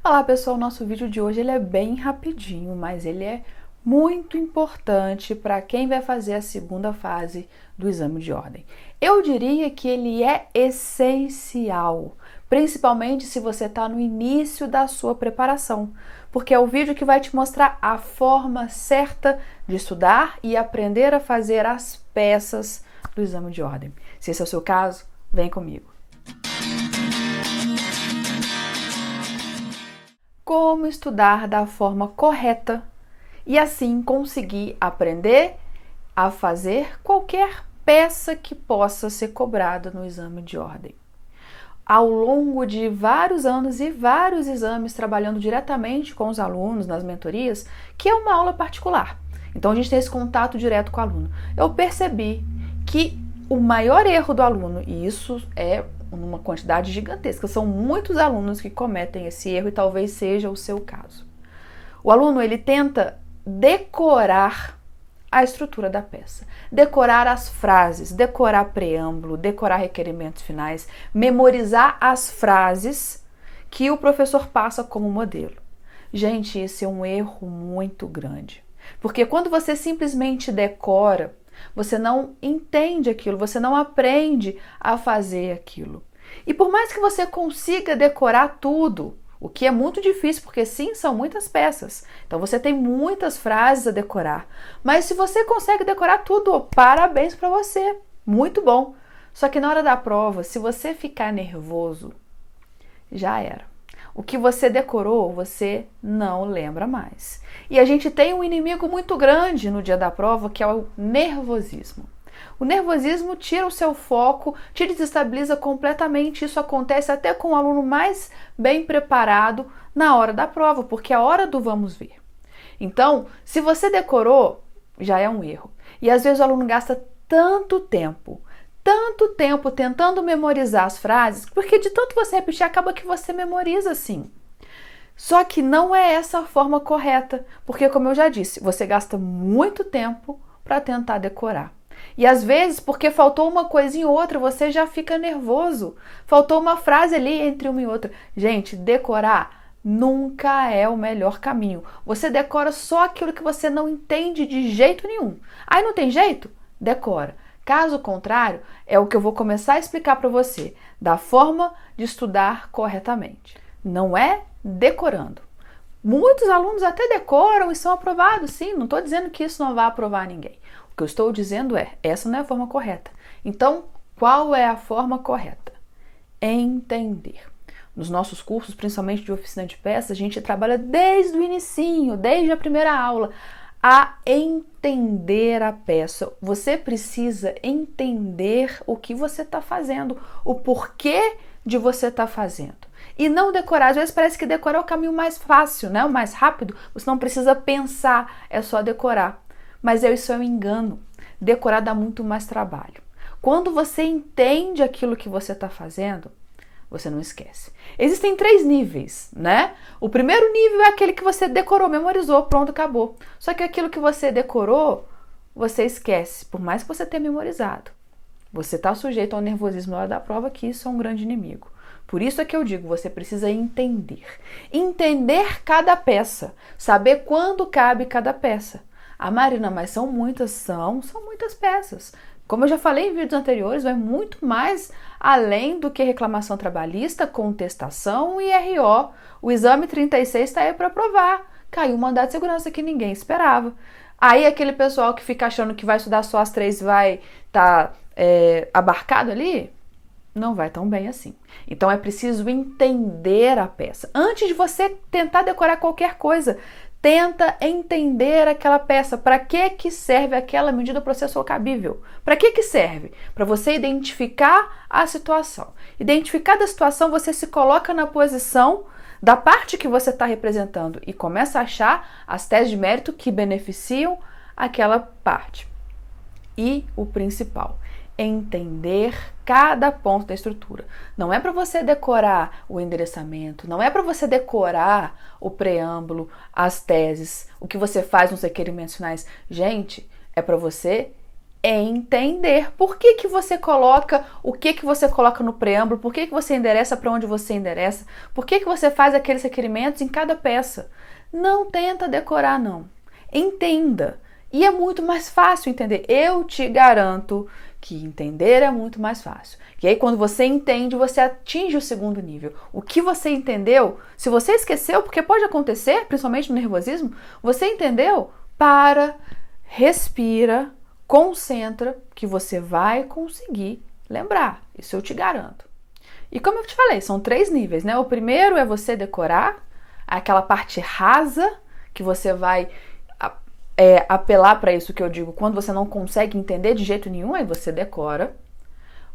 Olá pessoal, nosso vídeo de hoje ele é bem rapidinho, mas ele é muito importante para quem vai fazer a segunda fase do exame de ordem. Eu diria que ele é essencial, principalmente se você está no início da sua preparação, porque é o vídeo que vai te mostrar a forma certa de estudar e aprender a fazer as peças do exame de ordem. Se esse é o seu caso, vem comigo. Como estudar da forma correta e assim conseguir aprender a fazer qualquer peça que possa ser cobrada no exame de ordem. Ao longo de vários anos e vários exames trabalhando diretamente com os alunos nas mentorias, que é uma aula particular, então a gente tem esse contato direto com o aluno, eu percebi que o maior erro do aluno, e isso é uma quantidade gigantesca, são muitos alunos que cometem esse erro e talvez seja o seu caso. O aluno ele tenta decorar a estrutura da peça, decorar as frases, decorar preâmbulo, decorar requerimentos finais, memorizar as frases que o professor passa como modelo. Gente, esse é um erro muito grande, porque quando você simplesmente decora, você não entende aquilo, você não aprende a fazer aquilo. E por mais que você consiga decorar tudo, o que é muito difícil, porque sim, são muitas peças, então você tem muitas frases a decorar, mas se você consegue decorar tudo, parabéns para você, muito bom. Só que na hora da prova, se você ficar nervoso, já era. O que você decorou, você não lembra mais. E a gente tem um inimigo muito grande no dia da prova, que é o nervosismo. O nervosismo tira o seu foco, te desestabiliza completamente. Isso acontece até com o aluno mais bem preparado na hora da prova, porque é a hora do vamos ver. Então, se você decorou, já é um erro. E às vezes o aluno gasta tanto tempo tentando memorizar as frases, porque de tanto você repetir, acaba que você memoriza sim. Só que não é essa a forma correta, porque como eu já disse, você gasta muito tempo para tentar decorar. E às vezes, porque faltou uma coisinha ou outra, você já fica nervoso. Faltou uma frase ali entre uma e outra. Gente, decorar nunca é o melhor caminho. Você decora só aquilo que você não entende de jeito nenhum. Aí não tem jeito? Decora. Caso contrário, é o que eu vou começar a explicar para você, da forma de estudar corretamente. Não é decorando. Muitos alunos até decoram e são aprovados, sim, não estou dizendo que isso não vai aprovar ninguém. O que eu estou dizendo é, essa não é a forma correta. Então, qual é a forma correta? Entender. Nos nossos cursos, principalmente de oficina de peças, a gente trabalha desde o inicinho, desde a primeira aula, a entender a peça. Você precisa entender o que você está fazendo, o porquê de você estar fazendo. E não decorar. Às vezes parece que decorar é o caminho mais fácil, né? O mais rápido. Você não precisa pensar, é só decorar. Mas isso é um engano. Decorar dá muito mais trabalho. Quando você entende aquilo que você está fazendo, você não esquece. Existem 3 níveis, né? O primeiro nível é aquele que você decorou, memorizou, pronto, acabou. Só que aquilo que você decorou, você esquece, por mais que você tenha memorizado. Você está sujeito ao nervosismo na hora da prova, que isso é um grande inimigo. Por isso é que eu digo, você precisa entender. Entender cada peça, saber quando cabe cada peça. Ah, Marina, mas são muitas peças. Como eu já falei em vídeos anteriores, vai muito mais além do que reclamação trabalhista, contestação e RO. O exame 36 está aí para provar. Caiu um mandado de segurança que ninguém esperava. Aí aquele pessoal que fica achando que vai estudar só as 3 vai estar abarcado ali, não vai tão bem assim. Então é preciso entender a peça. Antes de você tentar decorar qualquer coisa, tenta entender aquela peça, para que serve aquela medida processual cabível. Para que serve? Para você identificar a situação. Identificada a situação, você se coloca na posição da parte que você está representando e começa a achar as teses de mérito que beneficiam aquela parte. E o principal, entender cada ponto da estrutura. Não é para você decorar o endereçamento, não é para você decorar o preâmbulo, as teses, o que você faz nos requerimentos finais. Gente, é para você entender por que que você coloca o que você coloca no preâmbulo, por que que você endereça para onde você endereça, por que que você faz aqueles requerimentos em cada peça. Não tenta decorar, não. Entenda. E é muito mais fácil entender. Eu te garanto que entender é muito mais fácil. E aí, quando você entende, você atinge o segundo nível. O que você entendeu, se você esqueceu, porque pode acontecer, principalmente no nervosismo, você entendeu? Para, respira, concentra, que você vai conseguir lembrar. Isso eu te garanto. E como eu te falei, são 3 níveis, né? O primeiro é você decorar, aquela parte rasa, que você vai apelar para isso que eu digo, quando você não consegue entender de jeito nenhum, aí você decora.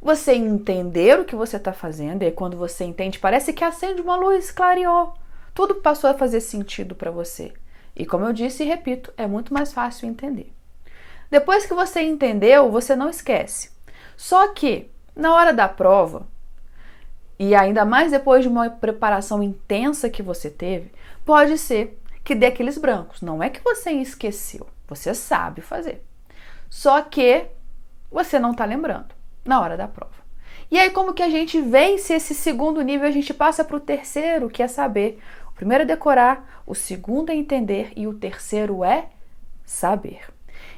Você entender o que você está fazendo, e aí quando você entende, parece que acende uma luz, clareou. Tudo passou a fazer sentido para você. E como eu disse e repito, é muito mais fácil entender. Depois que você entendeu, você não esquece. Só que, na hora da prova, e ainda mais depois de uma preparação intensa que você teve, pode ser que dê aqueles brancos. Não é que você esqueceu, você sabe fazer. Só que você não está lembrando na hora da prova. E aí, como que a gente vence esse segundo nível? A gente passa para o terceiro, que é saber. O primeiro é decorar, o segundo é entender e o terceiro é saber.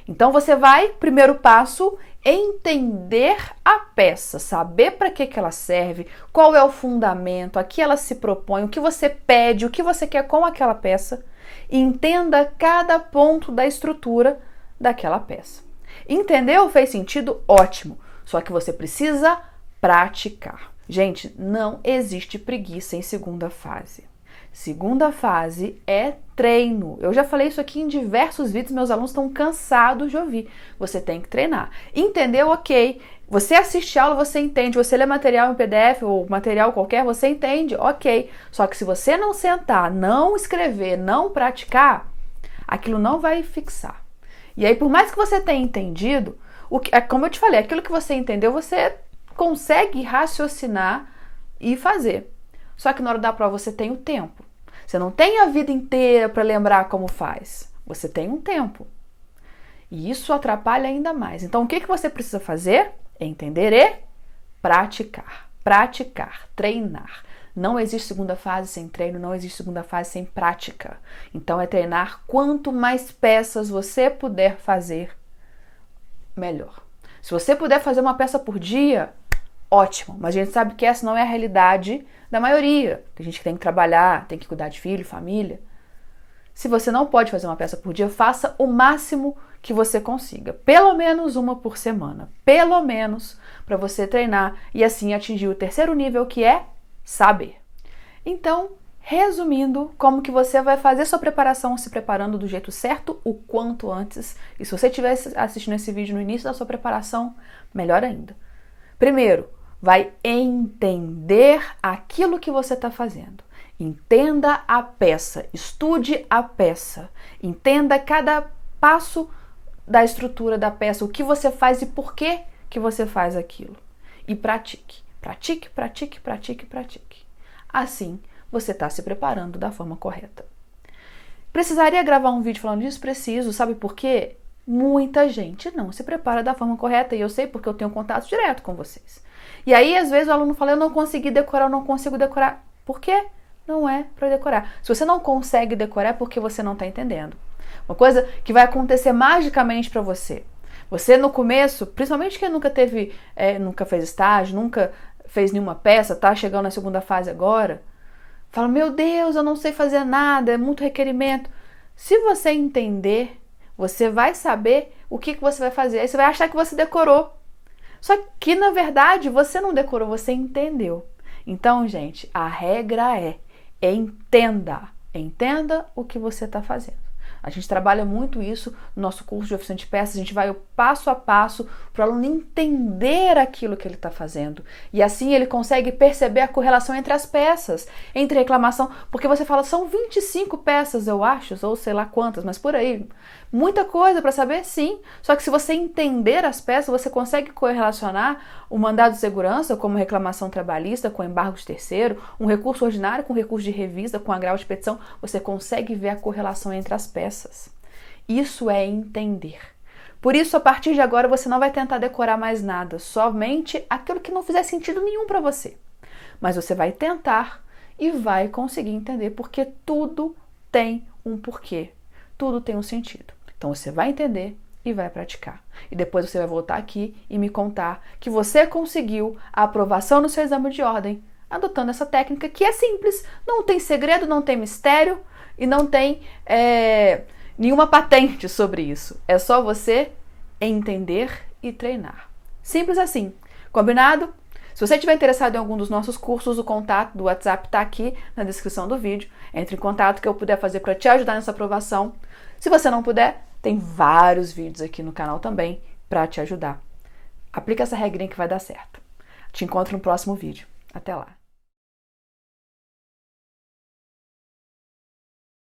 Então você vai, primeiro passo, entender a peça, saber para que ela serve, qual é o fundamento, a que ela se propõe, o que você pede, o que você quer com aquela peça. Entenda cada ponto da estrutura daquela peça. Entendeu? Fez sentido? Ótimo. Só que você precisa praticar. Gente, não existe preguiça em segunda fase. Segunda fase é treino. Eu já falei isso aqui em diversos vídeos, meus alunos estão cansados de ouvir. Você tem que treinar. Entendeu? Ok. Você assiste aula, você entende. Você lê material em PDF ou material qualquer, você entende. Ok. Só que se você não sentar, não escrever, não praticar, aquilo não vai fixar. E aí, por mais que você tenha entendido, como eu te falei, aquilo que você entendeu, você consegue raciocinar e fazer. Só que na hora da prova você tem o tempo. Você não tem a vida inteira para lembrar como faz. Você tem um tempo. E isso atrapalha ainda mais. Então, o que você precisa fazer? Entender e praticar. Praticar, treinar. Não existe segunda fase sem treino, não existe segunda fase sem prática. Então, é treinar. Quanto mais peças você puder fazer, melhor. Se você puder fazer uma peça por dia, ótimo. Mas a gente sabe que essa não é a realidade da maioria. Tem gente que tem que trabalhar, tem que cuidar de filho, família. Se você não pode fazer uma peça por dia, faça o máximo que você consiga. Pelo menos uma por semana. Pelo menos para você treinar e assim atingir o terceiro nível, que é saber. Então, resumindo, como que você vai fazer sua preparação se preparando do jeito certo o quanto antes. E se você estiver assistindo esse vídeo no início da sua preparação, melhor ainda. Primeiro, vai entender aquilo que você está fazendo. Entenda a peça, estude a peça, entenda cada passo da estrutura da peça, o que você faz e por que você faz aquilo. E pratique, pratique, pratique, pratique, pratique. Assim, você está se preparando da forma correta. Precisaria gravar um vídeo falando disso? Preciso, sabe por quê? Muita gente não se prepara da forma correta e eu sei porque eu tenho contato direto com vocês. E aí, às vezes, o aluno fala, eu não consegui decorar, eu não consigo decorar. Por quê? Não é para decorar. Se você não consegue decorar é porque você não está entendendo. Uma coisa que vai acontecer magicamente para você. Você no começo, principalmente quem nunca nunca fez estágio, nunca fez nenhuma peça, tá chegando na segunda fase agora, fala, meu Deus, eu não sei fazer nada, é muito requerimento. Se você entender, você vai saber o que você vai fazer. Aí você vai achar que você decorou. Só que, na verdade, você não decorou, você entendeu. Então, gente, a regra é entenda. Entenda o que você está fazendo. A gente trabalha muito isso no nosso curso de oficina de peças, a gente vai passo a passo para o aluno entender aquilo que ele está fazendo. E assim ele consegue perceber a correlação entre as peças, entre reclamação, porque você fala, são 25 peças, eu acho, ou sei lá quantas, mas por aí. Muita coisa para saber, sim. Só que se você entender as peças, você consegue correlacionar o mandado de segurança, como reclamação trabalhista, com embargo de terceiro, um recurso ordinário com recurso de revista, com agravo de petição, você consegue ver a correlação entre as peças. Isso é entender. Por isso, a partir de agora, você não vai tentar decorar mais nada, somente aquilo que não fizer sentido nenhum para você. Mas você vai tentar e vai conseguir entender, porque tudo tem um porquê, tudo tem um sentido. Então você vai entender e vai praticar. E depois você vai voltar aqui e me contar que você conseguiu a aprovação no seu exame de ordem, adotando essa técnica que é simples, não tem segredo, não tem mistério e não tem nenhuma patente sobre isso. É só você entender e treinar. Simples assim. Combinado? Se você estiver interessado em algum dos nossos cursos, o contato do WhatsApp está aqui na descrição do vídeo. Entre em contato que eu puder fazer para te ajudar nessa aprovação. Se você não puder, tem vários vídeos aqui no canal também para te ajudar. Aplica essa regrinha que vai dar certo. Te encontro no próximo vídeo. Até lá!